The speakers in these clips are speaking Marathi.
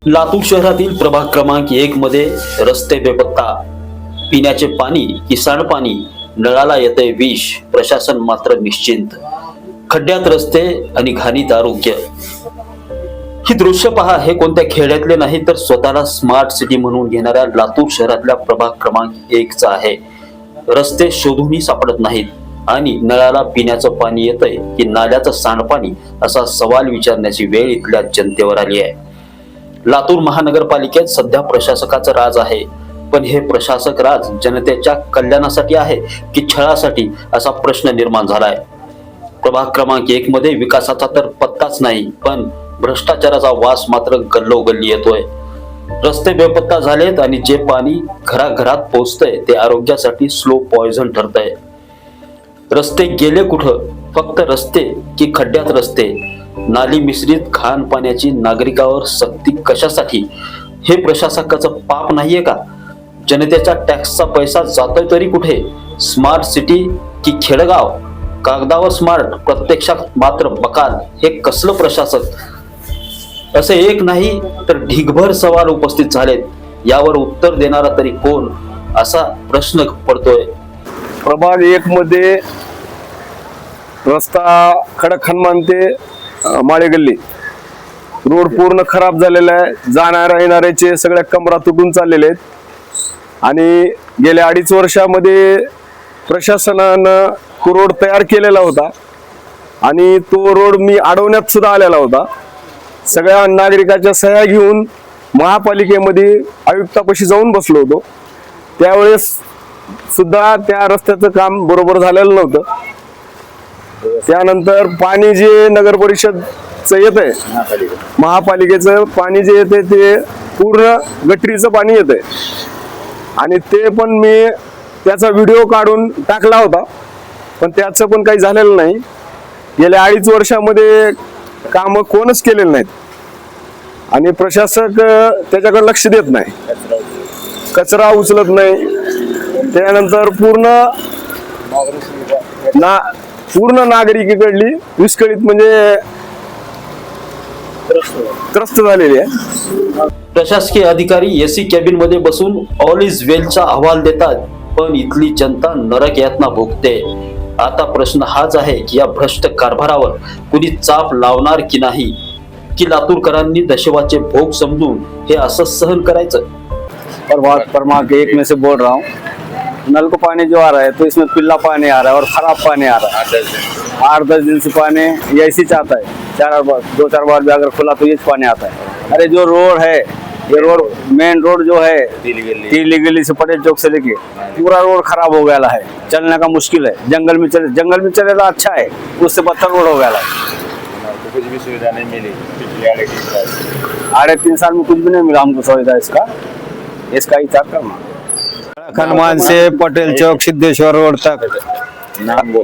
लातूर शहरातील प्रभाग क्रमांक 1 मध्ये रस्ते बेपत्ता, पिण्याचे पाणी की सांडपाणी, नळाला येतंय विष, प्रशासन मात्र निश्चिंत, खड्ड्यात रस्ते आणि घाणीत आरोग्य। ही दृश्य पहा, हे कोणत्या खेड्यातले नाही तर स्वतःला स्मार्ट सिटी म्हणून घेणाऱ्या लातूर शहरातल्या प्रभाग क्रमांक 1 चा आहे। रस्ते शोधूनही सापडत नाहीत आणि नळाला पिण्याचं पाणी येतंय की नाल्याचं सांडपाणी, असा सवाल विचारण्याची वेळ इथल्या जनतेवर आली आहे। लातूर महानगरपालिकेत सध्या प्रशासकाचं राज आहे, पण हे प्रशासक राज जनतेच्या कल्याणासाठी आहे की छळासाठी, असा प्रश्न निर्माण झालाय। प्रभाग क्रमांक 1 मध्ये विकासाचा तर पत्ताच नाही, पण भ्रष्टाचाराचा वास मात्र गल्लोगल्ली येतोय। रस्ते बेपत्ता झालेत आणि जे पाणी घराघरात पोहोचतंय ते आरोग्यासाठी स्लो पॉइझन ठरतंय। रस्ते गेले कुठं? फक्त रस्ते की खड्ड्यात रस्ते? नाली मिश्रित घाण पाण्याची नागरिकावर सक्ती कशासाठी? हे प्रशासकाचं पाप नाहीये का? जनतेच्या टॅक्सचा पैसा जातोय तरी कुठे? स्मार्ट सिटी की खेडगाव? कागदावर स्मार्ट, प्रत्यक्षात मात्र बकाल, हे कसलं प्रशासक? असे एक नाही तर ढिगभर सवाल उपस्थित झालेत। यावर उत्तर देणारा तरी कोण, असा प्रश्न पडतोय। प्रभाग 1 मध्ये रस्ता खडक हनुमान ते माळे गल्ली रोड पूर्ण खराब झालेला आहे। जाणाऱ्या येणाऱ्याचे सगळ्या कमरा तुटून चाललेले आहेत आणि गेल्या 2.5 वर्षामध्ये प्रशासनानं तो रोड तयार केलेला होता आणि तो रोड मी अडवण्यात सुद्धा आलेला होता। सगळ्या नागरिकाच्या सह्या घेऊन महापालिकेमध्ये आयुक्तापाशी जाऊन बसलो होतो। त्यावेळेस सुद्धा त्या रस्त्याचं काम बरोबर झालेलं नव्हतं। त्यानंतर पाणी जे नगर परिषदचं येतंय, महापालिकेचं पाणी जे येते ते पूर्ण गटरीचं पाणी येतंय आणि ते पण मी त्याचा व्हिडिओ काढून टाकला होता, पण त्याचं पण काही झालेलं नाही। गेल्या 2.5 वर्षामध्ये काम कोणच केलेलं नाहीत आणि प्रशासक त्याच्याकडे लक्ष देत नाही, कचरा उचलत नाही। त्यानंतर पूर्ण नागरिकीकडली विस्कळीत म्हणजे त्रस्त झालेली आहे। प्रशासकीय अधिकारी एसी कॅबिन मध्ये बसून ऑल इज वेलचा अहवाल देतात, पण इथली जनता नरक यातना भोगते। आता प्रश्न हाच आहे की या भ्रष्ट कारभारावर कुणी चाप लावणार की नाही, की लातूरकरांनी दशवाचे भोग समजून हे असं सहन करायचं? क्रमांक 1 में से बोल रहा हूँ। नल को पानी जो आ रहा है तो इसमें पिल्ला पानी आ रहा है और खराब पानी आ रहा है। 8-10 दिन से पानी ये ऐसे ही आता है। 2-4 बार भी अगर खुला तो ये पानी आता है। अरे जो रोड है, ये रोड मेन रोड जो है तीली गली से पटेल चौक से लेके पूरा रोड खराब हो गया है, चलने का मुश्किल है। जंगल में चले तो अच्छा है, उससे बदतर रोड हो गया है। कुछ भी सुविधा नहीं मिली पिछले 3.5 साल में कुछ भी नहीं मिला हमको सुविधा। इसका ही चाक करना हनुमान से पटेल चौक सिद्धेश्वर रोड तक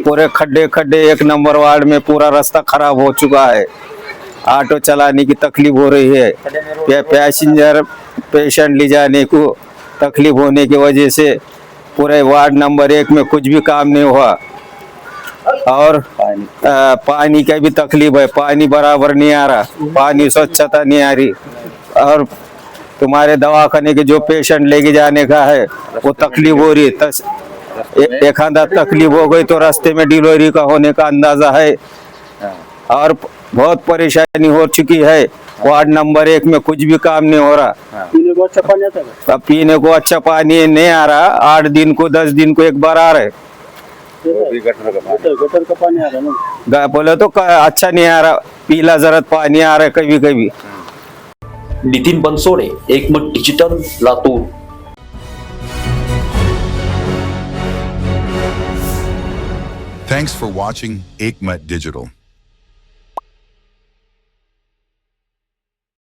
पूरे खड्डे, 1 नंबर वार्ड में पूरा रास्ता खराब हो चुका है। ऑटो चलाने की तकलीफ हो रही है, पैसेंजर पेशेंट ले जाने को तकलीफ होने की वजह से पूरे वार्ड नंबर 1 में कुछ भी काम नहीं हुआ। और पानी का भी तकलीफ है, पानी बराबर नहीं आ रहा, पानी स्वच्छता नहीं आ रही। और तुम्हारे दवाखाने के जो पेशेंट लेके जाने का है वो तकलीफ हो रही है। एक आधा तकलीफ हो गई तो रास्ते में डिलीवरी का होने का अंदाजा है और बहुत परेशानी हो चुकी है। वार्ड नंबर 1 में कुछ भी काम नहीं हो रहा। पीने को अच्छा पानी आता है? अब पीने को अच्छा पानी नहीं आ रहा, 8 दिन को 10 दिन को एक बार आ रहा है। गटर का पानी आ रहा है ना? बोले तो अच्छा नहीं आ रहा, पीला जरत पानी आ रहा है कभी कभी। नितीन बनसोडे, एकमत digital, Latur. Thanks for watching Ekmat Digital.